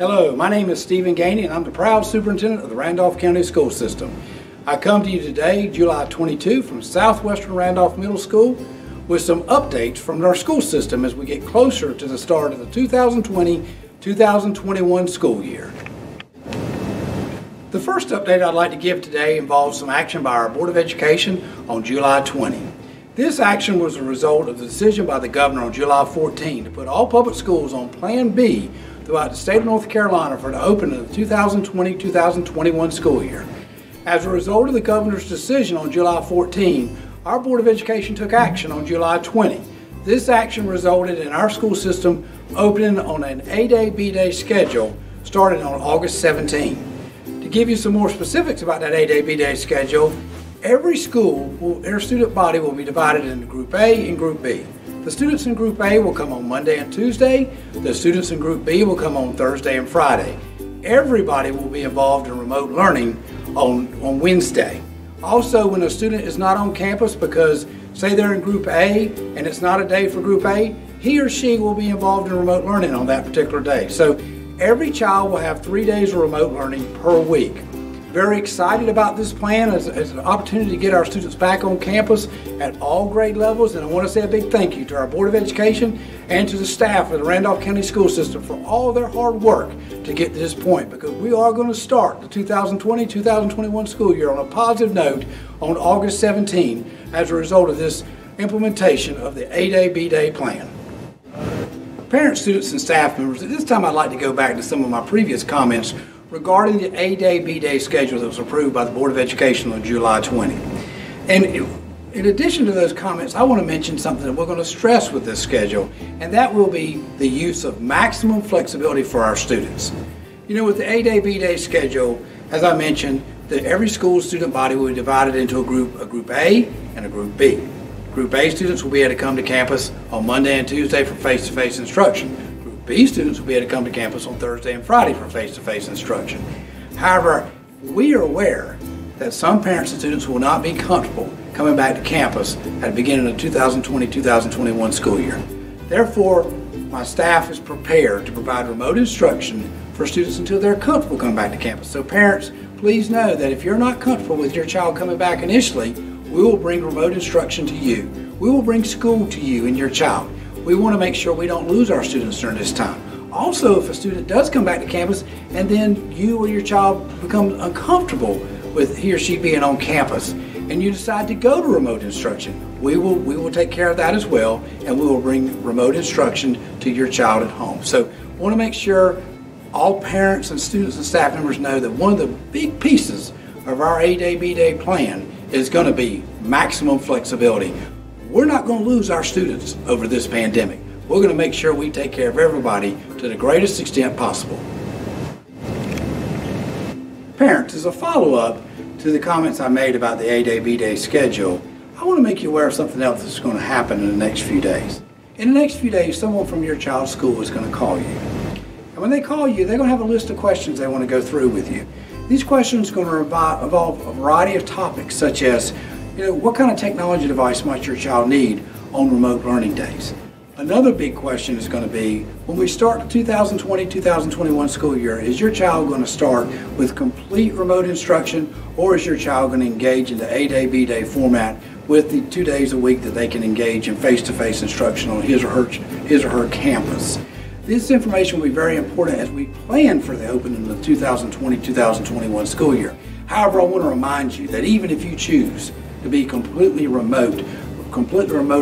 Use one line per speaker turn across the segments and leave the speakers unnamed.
Hello, my name is Stephen Gainey and I'm the proud superintendent of the Randolph County School System. I come to you today, July 22, from Southwestern Randolph Middle School with some updates from our school system as we get closer to the start of the 2020-2021 school year. The first update I'd like to give today involves some action by our Board of Education on July 20. This action was a result of the decision by the governor on July 14 to put all public schools on Plan B throughout the state of North Carolina for the opening of the 2020-2021 school year. As a result of the governor's decision on July 14, our Board of Education took action on July 20. This action resulted in our school system opening on an A-Day, B-Day schedule starting on August 17. To give you some more specifics about that A-Day, B-Day schedule, every school, their student body will be divided into Group A and Group B. The students in Group A will come on Monday and Tuesday. The students in Group B will come on Thursday and Friday. Everybody will be involved in remote learning on Wednesday. Also, when a student is not on campus because, say they're in Group A and it's not a day for Group A, he or she will be involved in remote learning on that particular day. So every child will have 3 days of remote learning per week. Very excited about this plan as an opportunity to get our students back on campus at all grade levels, and I want to say a big thank you to our Board of Education and to the staff of the Randolph County School System for all their hard work to get to this point, because we are going to start the 2020-2021 school year on a positive note on August 17 as a result of this implementation of the A-Day, B-Day plan. Parents, students, and staff members, at this time I'd like to go back to some of my previous comments regarding the A-Day, B-Day schedule that was approved by the Board of Education on July 20. And in addition to those comments, I want to mention something that we're going to stress with this schedule, and that will be the use of maximum flexibility for our students. You know, with the A-Day, B-Day schedule, as I mentioned, every school student body will be divided into a Group A and a Group B. Group A students will be able to come to campus on Monday and Tuesday for face-to-face instruction. B students will be able to come to campus on Thursday and Friday for face-to-face instruction. However, we are aware that some parents and students will not be comfortable coming back to campus at the beginning of the 2020-2021 school year. Therefore, my staff is prepared to provide remote instruction for students until they're comfortable coming back to campus. So parents, please know that if you're not comfortable with your child coming back initially, we will bring remote instruction to you. We will bring school to you and your child. We want to make sure we don't lose our students during this time. Also, if a student does come back to campus and then you or your child becomes uncomfortable with he or she being on campus and you decide to go to remote instruction, we will take care of that as well, and we will bring remote instruction to your child at home. So I want to make sure all parents and students and staff members know that one of the big pieces of our A-Day, B-Day plan is going to be maximum flexibility. We're not going to lose our students over this pandemic. We're going to make sure we take care of everybody to the greatest extent possible. Parents, as a follow-up to the comments I made about the A-Day, B-Day schedule, I want to make you aware of something else that's going to happen in the next few days. In the next few days, someone from your child's school is going to call you. And when they call you, they're going to have a list of questions they want to go through with you. These questions are going to involve a variety of topics, such as, what kind of technology device might your child need on remote learning days? Another big question is going to be, when we start the 2020-2021 school year, is your child going to start with complete remote instruction, or is your child going to engage in the A-Day, B-Day format with the 2 days a week that they can engage in face-to-face instruction on his or her campus? This information will be very important as we plan for the opening of the 2020-2021 school year. However, I want to remind you that even if you choose to be completely remote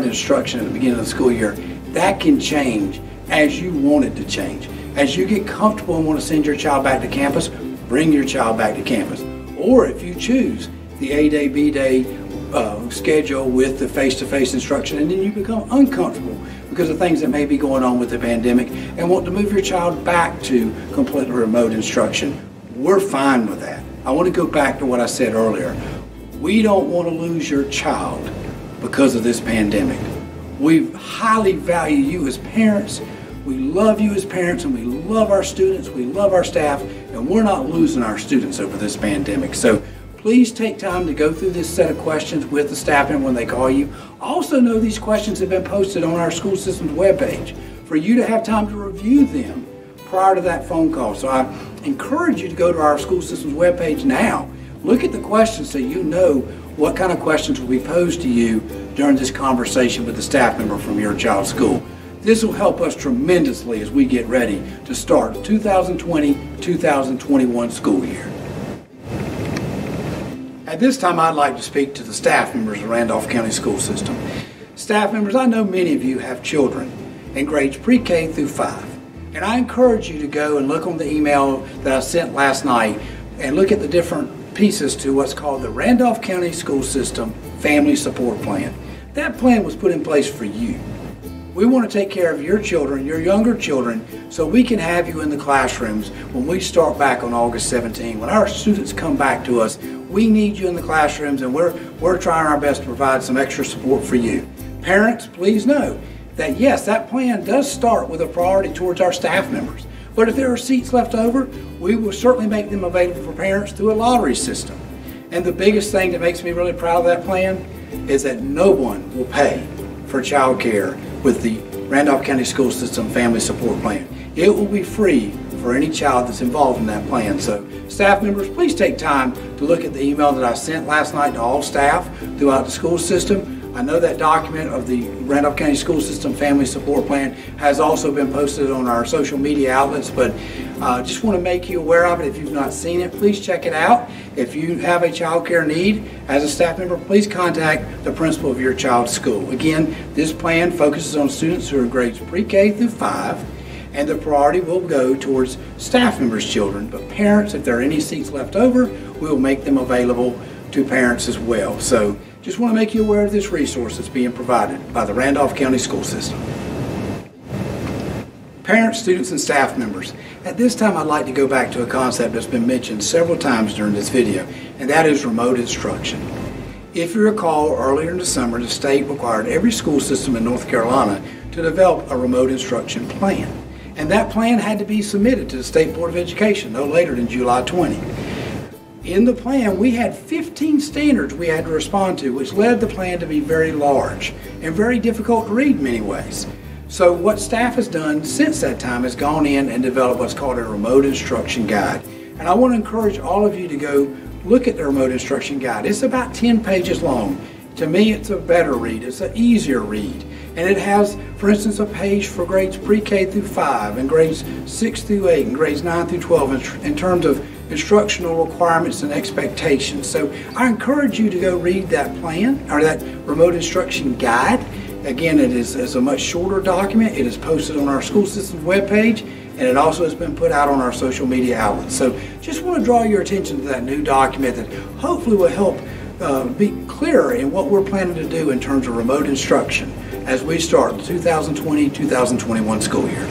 instruction at the beginning of the school year, that can change as you want it to change. As you get comfortable and want to send your child back to campus, bring your child back to campus. Or if you choose the A-Day, B-Day schedule with the face-to-face instruction, and then you become uncomfortable because of things that may be going on with the pandemic and want to move your child back to completely remote instruction, we're fine with that. I want to go back to what I said earlier. We don't want to lose your child because of this pandemic. We highly value you as parents. We love you as parents, and we love our students, we love our staff, and we're not losing our students over this pandemic. So please take time to go through this set of questions with the staff member when they call you. Also know these questions have been posted on our school system's webpage for you to have time to review them prior to that phone call. So I encourage you to go to our school system's webpage now. Look at the questions so you know what kind of questions will be posed to you during this conversation with the staff member from your child's school. This will help us tremendously as we get ready to start the 2020-2021 school year. At this time, I'd like to speak to the staff members of the Randolph County School System. Staff members, I know many of you have children in grades pre-K through 5. And I encourage you to go and look on the email that I sent last night and look at the different pieces to what's called the Randolph County School System Family Support Plan. That plan was put in place for you. We want to take care of your children, your younger children, so we can have you in the classrooms when we start back on August 17. When our students come back to us, we need you in the classrooms, and we're trying our best to provide some extra support for you. Parents, please know that yes, that plan does start with a priority towards our staff members. But if there are seats left over, we will certainly make them available for parents through a lottery system. And the biggest thing that makes me really proud of that plan is that no one will pay for child care with the Randolph County School System Family Support Plan. It will be free for any child that's involved in that plan. So staff members, please take time to look at the email that I sent last night to all staff throughout the school system. I know that document of the Randolph County School System Family Support Plan has also been posted on our social media outlets, but just want to make you aware of it. If you've not seen it, please check it out. If you have a child care need as a staff member, please contact the principal of your child's school. Again, this plan focuses on students who are grades pre-K through 5, and the priority will go towards staff members' children, but parents, if there are any seats left over, we will make them available to parents as well. So just want to make you aware of this resource that's being provided by the Randolph County School System. Parents, students, and staff members, at this time I'd like to go back to a concept that's been mentioned several times during this video, and that is remote instruction. If you recall, earlier in the summer, the state required every school system in North Carolina to develop a remote instruction plan. And that plan had to be submitted to the State Board of Education no later than July 20. In the plan, we had 15 standards we had to respond to, which led the plan to be very large and very difficult to read in many ways. So what staff has done since that time is gone in and developed what's called a remote instruction guide. And I want to encourage all of you to go look at the remote instruction guide. It's about 10 pages long. To me, it's a better read. It's an easier read. And it has, for instance, a page for grades pre-K through 5 and grades 6 through 8 and grades 9 through 12 in terms of instructional requirements and expectations. So I encourage you to go read that plan or that remote instruction guide. Again, it is a much shorter document. It is posted on our school system's webpage, and it also has been put out on our social media outlets. So just want to draw your attention to that new document that hopefully will help be clearer in what we're planning to do in terms of remote instruction as we start the 2020-2021 school year.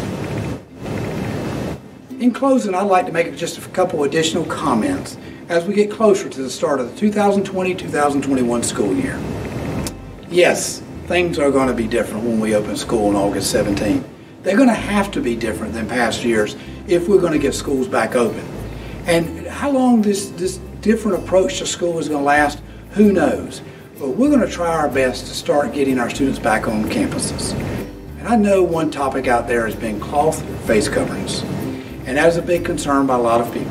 In closing, I'd like to make just a couple additional comments as we get closer to the start of the 2020-2021 school year. Yes, things are going to be different when we open school on August 17. They're going to have to be different than past years if we're going to get schools back open. And how long this different approach to school is going to last, who knows? But we're going to try our best to start getting our students back on campuses. And I know one topic out there has been cloth face coverings. And that is a big concern by a lot of people.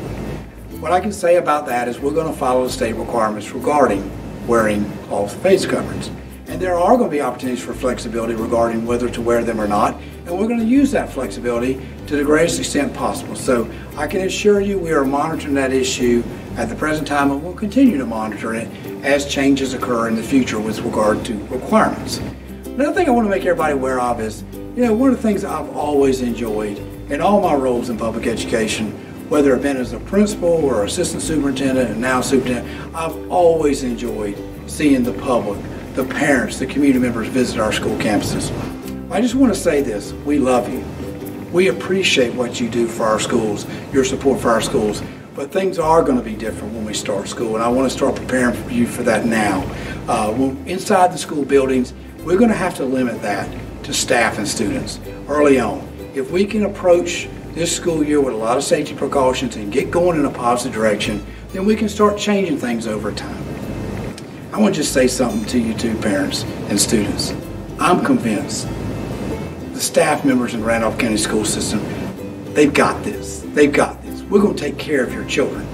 What I can say about that is we're going to follow the state requirements regarding wearing cloth face coverings. And there are going to be opportunities for flexibility regarding whether to wear them or not. And we're going to use that flexibility to the greatest extent possible. So I can assure you we are monitoring that issue at the present time, and we'll continue to monitor it as changes occur in the future with regard to requirements. Another thing I want to make everybody aware of is, one of the things I've always enjoyed in all my roles in public education, whether it been as a principal or assistant superintendent and now superintendent, I've always enjoyed seeing the public, the parents, the community members visit our school campuses. I just want to say this, we love you. We appreciate what you do for our schools, your support for our schools, but things are going to be different when we start school, and I want to start preparing for you for that now. Inside the school buildings, we're going to have to limit that to staff and students early on. If we can approach this school year with a lot of safety precautions and get going in a positive direction, then we can start changing things over time. I want to just say something to you too, parents and students. I'm convinced the staff members in the Randolph County School System, they've got this. They've got this. We're going to take care of your children.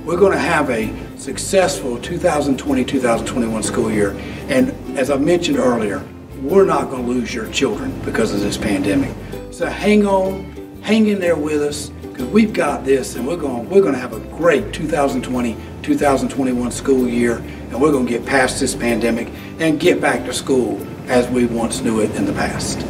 We're going to have a successful 2020-2021 school year. And as I mentioned earlier, we're not going to lose your children because of this pandemic. So hang on, hang in there with us, because we've got this, and we're going to have a great 2020-2021 school year, and we're going to get past this pandemic and get back to school as we once knew it in the past.